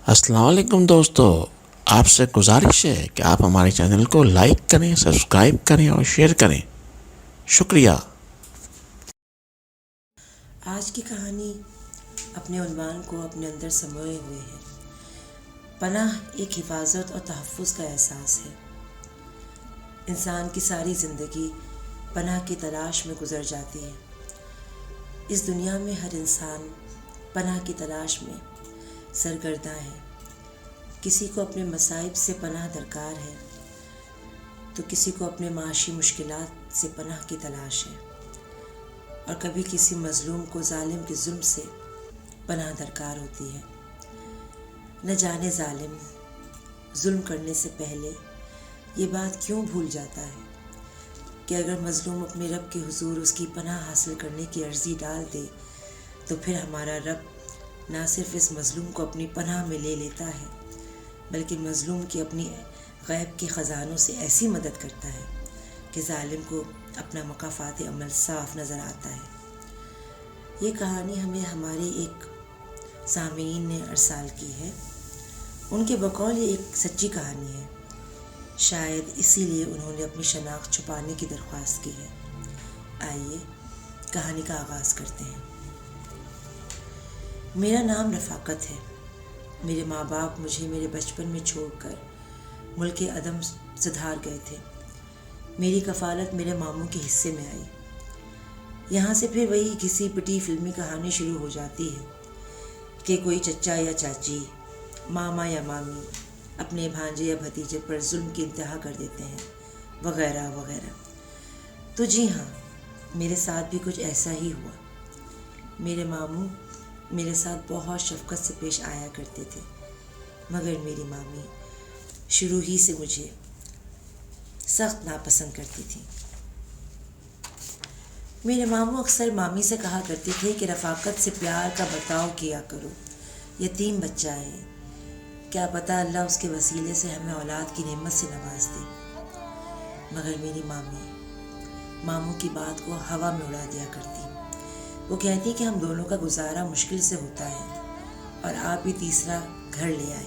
السلام علیکم دوستو، آپ سے گزارش ہے کہ آپ ہمارے چینل کو لائک کریں، سبسکرائب کریں اور شیئر کریں۔ شکریہ۔ آج کی کہانی اپنے عنوان کو اپنے اندر سموئے ہوئے ہے۔ پناہ ایک حفاظت اور تحفظ کا احساس ہے۔ انسان کی ساری زندگی پناہ کی تلاش میں گزر جاتی ہے۔ اس دنیا میں ہر انسان پناہ کی تلاش میں سرگرداں ہے۔ کسی کو اپنے مصائب سے پناہ درکار ہے تو کسی کو اپنے معاشی مشکلات سے پناہ کی تلاش ہے، اور کبھی کسی مظلوم کو ظالم کے ظلم سے پناہ درکار ہوتی ہے۔ نہ جانے ظالم ظلم کرنے سے پہلے یہ بات کیوں بھول جاتا ہے کہ اگر مظلوم اپنے رب کے حضور اس کی پناہ حاصل کرنے کی عرضی ڈال دے تو پھر ہمارا رب نہ صرف اس مظلوم کو اپنی پناہ میں لے لیتا ہے بلکہ مظلوم کی اپنی غیب کے خزانوں سے ایسی مدد کرتا ہے کہ ظالم کو اپنا مکافات عمل صاف نظر آتا ہے۔ یہ کہانی ہمیں ہمارے ایک سامعین نے ارسال کی ہے۔ ان کے بقول یہ ایک سچی کہانی ہے، شاید اسی لیے انہوں نے اپنی شناخت چھپانے کی درخواست کی ہے۔ آئیے کہانی کا آغاز کرتے ہیں۔ میرا نام رفاقت ہے۔ میرے ماں باپ مجھے میرے بچپن میں چھوڑ کر ملک عدم سدھار گئے تھے۔ میری کفالت میرے ماموں کے حصے میں آئی۔ یہاں سے پھر وہی گھسی پٹی فلمی کہانی شروع ہو جاتی ہے کہ کوئی چچا یا چاچی، ماما یا مامی اپنے بھانجے یا بھتیجے پر ظلم کی انتہا کر دیتے ہیں، وغیرہ وغیرہ۔ تو جی ہاں، میرے ساتھ بھی کچھ ایسا ہی ہوا۔ میرے ماموں میرے ساتھ بہت شفقت سے پیش آیا کرتے تھے، مگر میری مامی شروع ہی سے مجھے سخت ناپسند کرتی تھی۔ میرے ماموں اکثر مامی سے کہا کرتے تھے کہ رفاقت سے پیار کا برتاؤ کیا کرو، یتیم بچہ ہے، کیا پتہ اللہ اس کے وسیلے سے ہمیں اولاد کی نعمت سے نواز دے۔ مگر میری مامی ماموں کی بات کو ہوا میں اڑا دیا کرتی۔ وہ کہتی کہ ہم دونوں کا گزارا مشکل سے ہوتا ہے اور آپ بھی تیسرا گھر لے آئے۔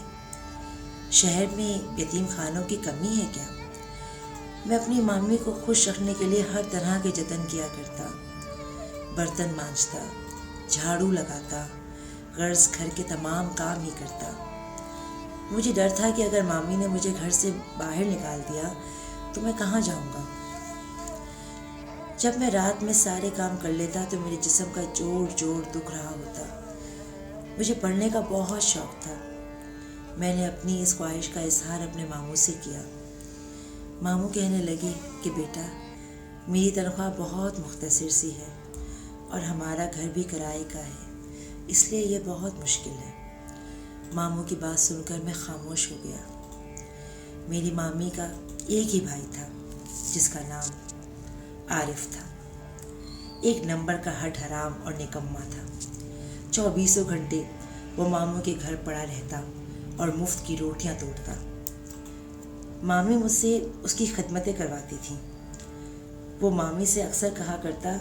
شہر میں یتیم خانوں کی کمی ہے کیا؟ میں اپنی مامی کو خوش رکھنے کے لیے ہر طرح کے جتن کیا کرتا، برتن مانجتا، جھاڑو لگاتا، غرض گھر کے تمام کام ہی کرتا۔ مجھے ڈر تھا کہ اگر مامی نے مجھے گھر سے باہر نکال دیا تو میں کہاں جاؤں گا۔ جب میں رات میں سارے کام کر لیتا تو میرے جسم کا جوڑ جوڑ دکھ رہا ہوتا۔ مجھے پڑھنے کا بہت شوق تھا۔ میں نے اپنی اس خواہش کا اظہار اپنے ماموں سے کیا۔ ماموں کہنے لگے کہ بیٹا، میری تنخواہ بہت مختصر سی ہے اور ہمارا گھر بھی کرائے کا ہے، اس لیے یہ بہت مشکل ہے۔ ماموں کی بات سن کر میں خاموش ہو گیا۔ میری مامی کا ایک ہی بھائی تھا جس کا نام عارف تھا۔ ایک نمبر کا ہٹ حرام اور نکما تھا۔ 24 گھنٹے وہ ماموں کے گھر پڑا رہتا اور مفت کی روٹیاں توڑتا۔ مامی مجھ سے اس کی خدمتیں کرواتی تھیں۔ وہ مامی سے اکثر کہا کرتا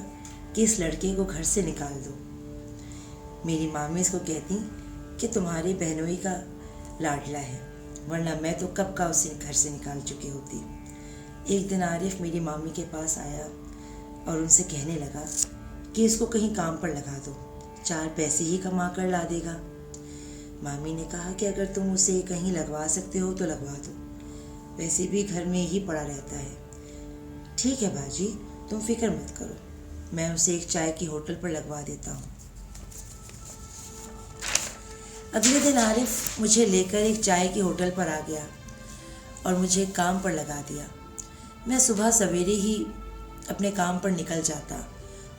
کہ اس لڑکے کو گھر سے نکال دو۔ میری مامی اس کو کہتی کہ تمہاری بہنوئی کا لاڈلا ہے، ورنہ میں تو کب کا اسے گھر سے نکال چکی ہوتی۔ ایک دن عارف میری مامی کے پاس آیا اور ان سے کہنے لگا کہ اس کو کہیں کام پر لگا دو، 4 پیسے ہی کما کر لا دے گا۔ مامی نے کہا کہ اگر تم اسے کہیں لگوا سکتے ہو تو لگوا دو، ویسے بھی گھر میں ہی پڑا رہتا ہے۔ ٹھیک ہے باجی، تم فکر مت کرو، میں اسے ایک چائے کی ہوٹل پر لگوا دیتا ہوں۔ اگلے دن عارف مجھے لے کر ایک چائے کی ہوٹل پر آ گیا اور مجھے کام پر لگا دیا۔ میں صبح سویرے ہی اپنے کام پر نکل جاتا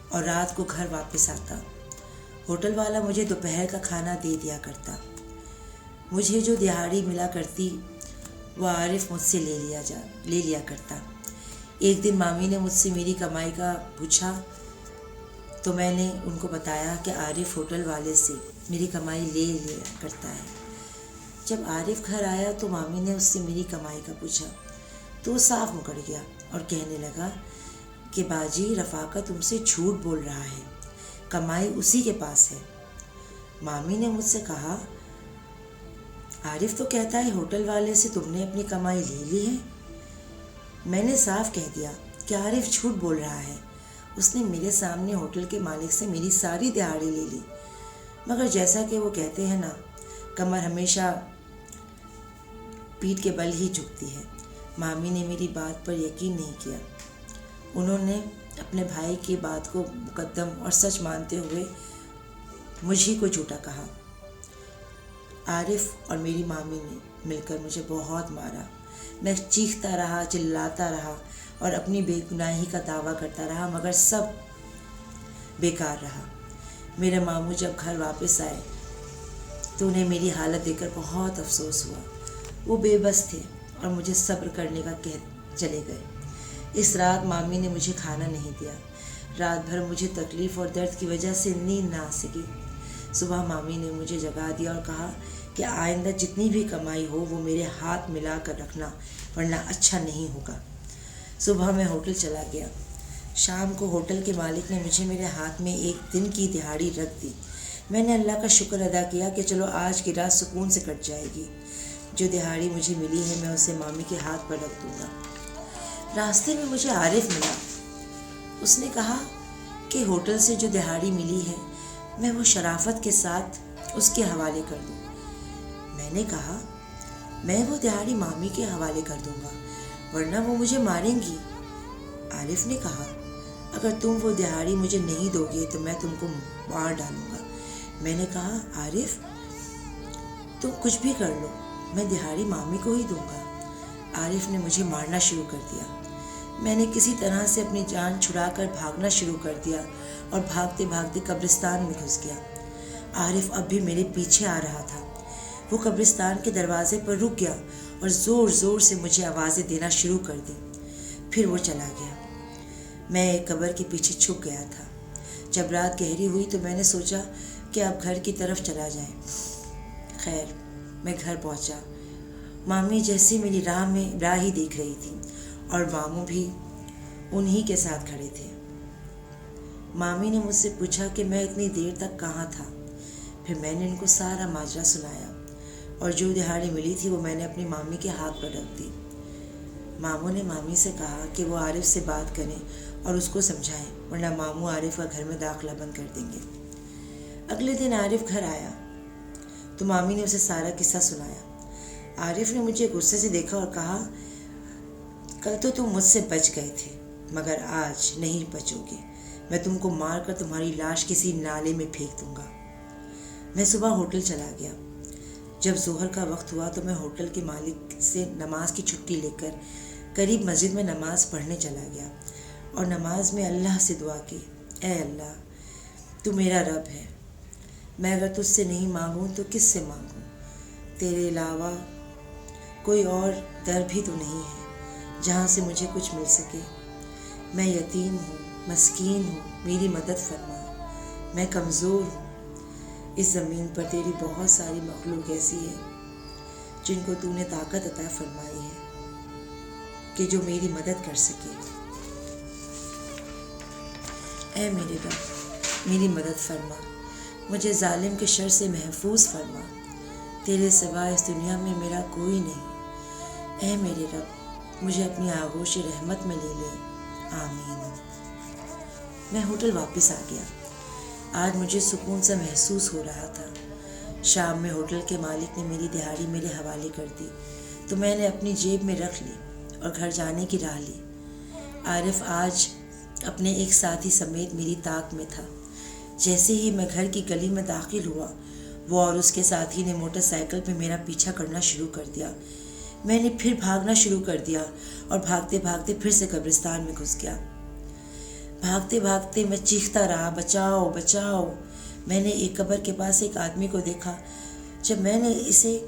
اور رات کو گھر واپس آتا۔ ہوٹل والا مجھے دوپہر کا کھانا دے دیا کرتا۔ مجھے جو دہاڑی ملا کرتی وہ عارف مجھ سے لے لیا کرتا۔ ایک دن مامی نے مجھ سے میری کمائی کا پوچھا تو میں نے ان کو بتایا کہ عارف ہوٹل والے سے میری کمائی لے لیا کرتا ہے۔ جب عارف گھر آیا تو مامی نے اس سے میری کمائی کا پوچھا تو وہ صاف مکر گیا اور کہنے لگا کہ باجی رفاقت تم سے جھوٹ بول رہا ہے، کمائی اسی کے پاس ہے۔ مامی نے مجھ سے کہا عارف تو کہتا ہے ہوٹل والے سے تم نے اپنی کمائی لے لی ہے۔ میں نے صاف کہہ دیا کہ عارف جھوٹ بول رہا ہے، اس نے میرے سامنے ہوٹل کے مالک سے میری ساری دہاڑی لے لی، مگر جیسا کہ وہ کہتے ہیں نا، کمر ہمیشہ پیٹھ کے بل ہی جھکتی ہے۔ مامی نے میری بات پر یقین نہیں کیا، انہوں نے اپنے بھائی کی بات کو مقدم اور سچ مانتے ہوئے مجھے کو جھوٹا کہا۔ عارف اور میری مامی نے مل کر مجھے بہت مارا، میں چیختا رہا، چلاتا رہا اور اپنی بے گناہی کا دعویٰ کرتا رہا، مگر سب بیکار رہا۔ میرے ماموں جب گھر واپس آئے تو انہیں میری حالت دیکھ کر بہت افسوس ہوا، وہ بے بس تھے اور مجھے صبر کرنے کا کہہ چلے گئے۔ اس رات مامی نے مجھے کھانا نہیں دیا، رات بھر مجھے تکلیف اور درد کی وجہ سے نیند نہ آ سکی۔ صبح مامی نے مجھے جگا دیا اور کہا کہ آئندہ جتنی بھی کمائی ہو وہ میرے ہاتھ ملا کر رکھنا، ورنہ اچھا نہیں ہوگا۔ صبح میں ہوٹل چلا گیا۔ شام کو ہوٹل کے مالک نے مجھے میرے ہاتھ میں ایک دن کی دہاڑی رکھ دی۔ میں نے اللہ کا شکر ادا کیا کہ چلو آج کی رات سکون سے کٹ جائے گی، جو دہاڑی مجھے ملی ہے میں اسے مامی کے ہاتھ پر رکھ دوں گا۔ راستے میں مجھے عارف ملا، اس نے کہا کہ ہوٹل سے جو دہاڑی ملی ہے میں وہ شرافت کے ساتھ اس کے حوالے کر دوں۔ میں نے کہا میں وہ دہاڑی مامی کے حوالے کر دوں گا، ورنہ وہ مجھے ماریں گی۔ عارف نے کہا اگر تم وہ دہاڑی مجھے نہیں دو گے تو میں تم کو مار ڈالوں گا۔ میں نے کہا عارف تم کچھ بھی کر لو، میں دہاڑی مامی کو ہی دوں گا۔ عارف نے مجھے مارنا شروع کر دیا۔ میں نے کسی طرح سے اپنی جان چھڑا کر بھاگنا شروع کر دیا اور بھاگتے بھاگتے قبرستان میں گھس گیا۔ عارف اب بھی میرے پیچھے آ رہا تھا۔ وہ قبرستان کے دروازے پر رک گیا اور زور زور سے مجھے آوازیں دینا شروع کر دی، پھر وہ چلا گیا۔ میں ایک قبر کے پیچھے چھپ گیا تھا۔ جب رات گہری ہوئی تو میں نے سوچا کہ اب گھر کی طرف چلا جائیں۔ خیر میں گھر پہنچا۔ مامی جیسی میری راہ ہی دیکھ رہی تھی اور ماموں بھی انہی کے ساتھ کھڑے تھے۔ مامی نے مجھ سے پوچھا کہ میں اتنی دیر تک کہاں تھا، پھر میں نے ان کو سارا ماجرا سنایا اور جو دہاڑی ملی تھی وہ میں نے اپنی مامی کے ہاتھ پر رکھ دی۔ ماموں نے مامی سے کہا کہ وہ عارف سے بات کریں اور اس کو سمجھائیں، ورنہ ماموں عارف کا گھر میں داخلہ بند کر دیں گے۔ اگلے دن عارف گھر آیا تو مامی نے اسے سارا قصہ سنایا۔ عارف نے مجھے غصے سے دیکھا اور کہا کل تو تم مجھ سے بچ گئے تھے، مگر آج نہیں بچو گے، میں تم کو مار کر تمہاری لاش کسی نالے میں پھینک دوں گا۔ میں صبح ہوٹل چلا گیا۔ جب ظہر کا وقت ہوا تو میں ہوٹل کے مالک سے نماز کی چھٹی لے کر قریب مسجد میں نماز پڑھنے چلا گیا اور نماز میں اللہ سے دعا کی، اے اللہ تو میرا رب ہے، میں اگر تجھ سے نہیں مانگوں تو کس سے مانگوں؟ تیرے علاوہ کوئی اور در بھی تو نہیں ہے جہاں سے مجھے کچھ مل سکے۔ میں یتیم ہوں، مسکین ہوں، میری مدد فرما، میں کمزور ہوں۔ اس زمین پر تیری بہت ساری مخلوق ایسی ہے جن کو تو نے طاقت عطا فرمائی ہے کہ جو میری مدد کر سکے۔ اے میرے رب میری مدد فرما، مجھے ظالم کے شر سے محفوظ فرما، تیرے سوا اس دنیا میں میرا کوئی نہیں۔ اے میرے رب مجھے اپنی آغوش رحمت میں لے لے، آمین۔ میں ہوٹل واپس آ گیا۔ آج مجھے سکون سا محسوس ہو رہا تھا۔ شام میں ہوٹل کے مالک نے میری دہاڑی میرے حوالے کر دی تو میں نے اپنی جیب میں رکھ لی اور گھر جانے کی راہ لی۔ عارف آج اپنے ایک ساتھی سمیت میری طاق میں تھا۔ جیسے ہی میں گھر کی گلی میں داخل ہوا، وہ اور اس کے ساتھی نے موٹر سائیکل پہ میرا پیچھا کرنا شروع کر دیا۔ میں نے پھر بھاگنا شروع کر دیا اور بھاگتے بھاگتے پھر سے قبرستان میں گھس گیا۔ بھاگتے بھاگتے میں چیختا رہا، بچاؤ بچاؤ۔ میں نے ایک قبر کے پاس ایک آدمی کو دیکھا۔ جب میں نے اسے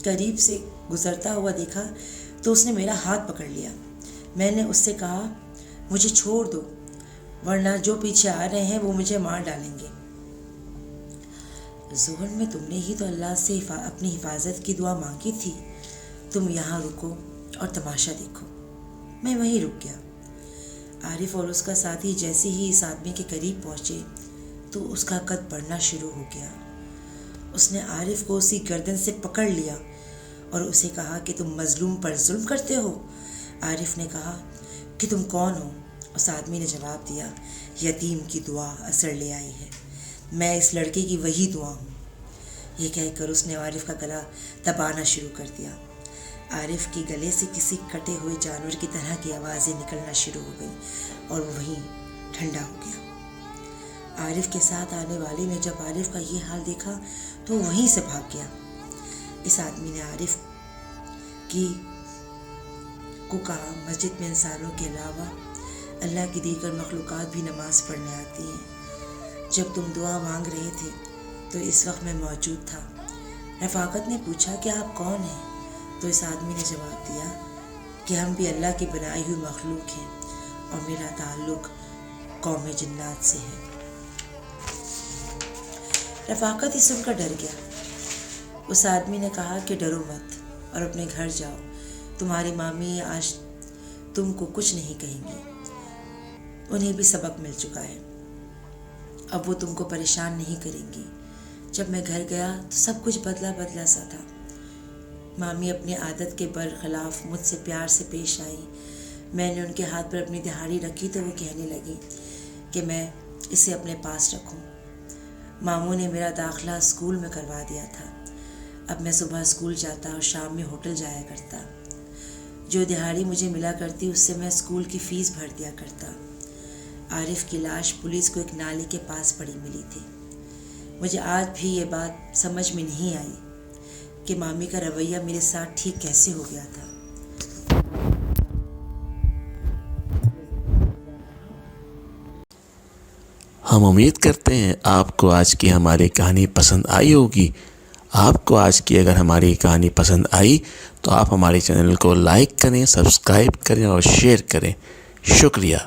قریب سے گزرتا ہوا دیکھا تو اس نے میرا ہاتھ پکڑ لیا۔ میں نے اس سے کہا مجھے چھوڑ دو، ورنہ جو پیچھے آ رہے ہیں وہ مجھے مار ڈالیں گے۔ ظہر میں تم نے ہی تو اللہ سے اپنی حفاظت کی دعا مانگی تھی، تم یہاں رکو اور تماشا دیکھو۔ میں وہیں رک گیا۔ عارف اور اس کا ساتھی جیسے ہی اس آدمی کے قریب پہنچے تو اس کا قد بڑھنا شروع ہو گیا۔ اس نے عارف کو اسی گردن سے پکڑ لیا اور اسے کہا کہ تم مظلوم پر ظلم کرتے ہو؟ عارف نے کہا کہ تم کون ہو؟ اس آدمی نے جواب دیا، یتیم کی دعا اثر لے آئی ہے، میں اس لڑکے کی وہی دعا ہوں۔ یہ کہہ کر اس نے عارف کا گلا دبانا شروع کر دیا۔ عارف کے گلے سے کسی کٹے ہوئے جانور کی طرح کی آوازیں نکلنا شروع ہو گئی اور وہ وہیں ٹھنڈا ہو گیا۔ عارف کے ساتھ آنے والے نے جب عارف کا یہ حال دیکھا تو وہیں سے بھاگ گیا۔ اس آدمی نے عارف کو کہا، مسجد میں انسانوں کے علاوہ اللہ کی دیگر مخلوقات بھی نماز پڑھنے آتی ہیں۔ جب تم دعا مانگ رہے تھے تو اس وقت میں موجود تھا۔ رفاقت نے پوچھا کہ آپ کون ہیں؟ تو اس آدمی نے جواب دیا کہ ہم بھی اللہ کی بنائی ہوئی مخلوق ہیں اور میرا تعلق قوم جنات سے ہے۔ رفاقت ہی سن کر ڈر گیا۔ اس آدمی نے کہا کہ ڈرو مت اور اپنے گھر جاؤ، تمہاری مامی آج تم کو کچھ نہیں کہیں گی، انہیں بھی سبق مل چکا ہے، اب وہ تم کو پریشان نہیں کریں گی۔ جب میں گھر گیا تو سب کچھ بدلا بدلا سا تھا۔ مامی اپنی عادت کے برخلاف مجھ سے پیار سے پیش آئی۔ میں نے ان کے ہاتھ پر اپنی دہاڑی رکھی تو وہ کہنے لگی کہ میں اسے اپنے پاس رکھوں۔ ماموں نے میرا داخلہ اسکول میں کروا دیا تھا۔ اب میں صبح اسکول جاتا اور شام میں ہوٹل جایا کرتا۔ جو دہاڑی مجھے ملا کرتی اس سے میں اسکول کی فیس بھر دیا کرتا۔ عارف کی لاش پولیس کو ایک نالی کے پاس پڑی ملی تھی۔ مجھے آج بھی یہ بات سمجھ میں نہیں آئی کہ مامی کا رویہ میرے ساتھ ٹھیک کیسے ہو گیا تھا۔ ہم امید کرتے ہیں آپ کو آج کی ہماری کہانی پسند آئی ہوگی۔ آپ کو آج کی اگر ہماری کہانی پسند آئی تو آپ ہمارے چینل کو لائک کریں، سبسکرائب کریں اور شیئر کریں۔ شکریہ۔